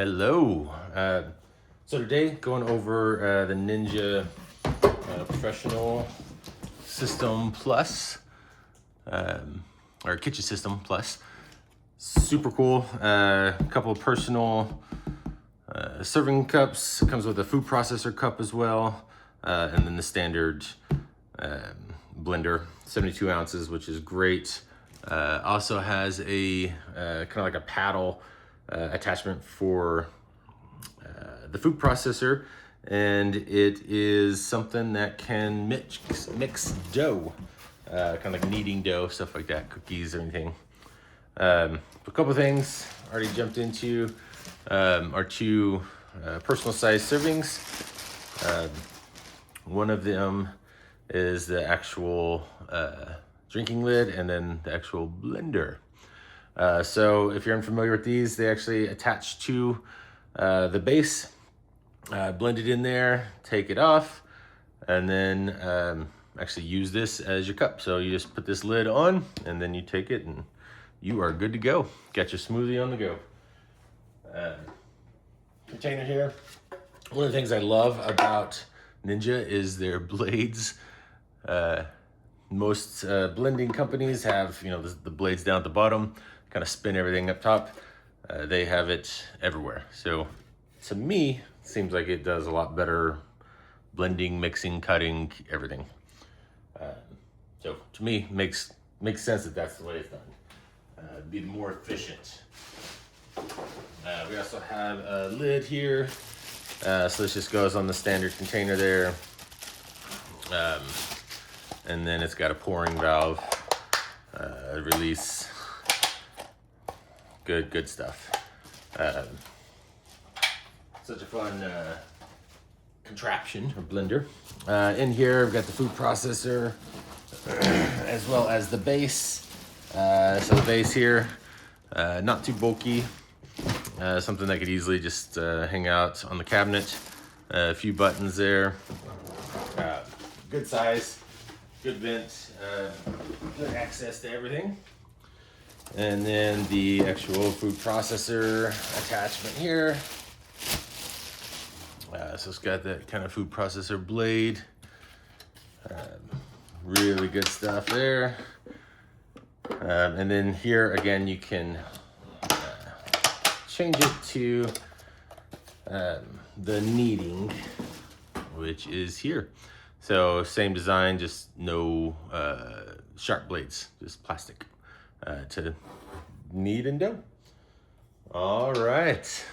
Hello. So today going over the Ninja Professional System Plus, or Kitchen System Plus. Super cool. A couple of personal serving cups. It comes with a food processor cup as well, and then the standard blender, 72 ounces, which is great. Also has a kind of like a paddle attachment for the food processor, and it is something that can mix dough, kind of like kneading dough, stuff like that, cookies or anything. A couple things already jumped into are two personal size servings. One of them is the actual drinking lid, and then the actual blender. So if you're unfamiliar with these, they actually attach to the base, blend it in there, take it off, and then actually use this as your cup. So you just put this lid on, and then you take it, and you are good to go. Got your smoothie on the go. Container here. One of the things I love about Ninja is their blades. Most blending companies have, the blades down at the bottom, kind of spin everything up top. They have it everywhere. So to me, it seems like it does a lot better blending, mixing, cutting, everything. So to me, makes sense that that's the way it's done. Be more efficient. We also have a lid here. So this just goes on the standard container there. And then it's got a pouring valve, release. Good stuff. Such a fun contraption or blender. In here, we've got the food processor as well as the base. So the base here, not too bulky. Something that could easily just hang out on the cabinet. A few buttons there. Good size. Good vent, good access to everything. And then the actual food processor attachment here. So it's got that kind of food processor blade. Really good stuff there. And then here again, you can change it to the kneading, which is here. So same design, just no sharp blades, just plastic to knead and dough. All right.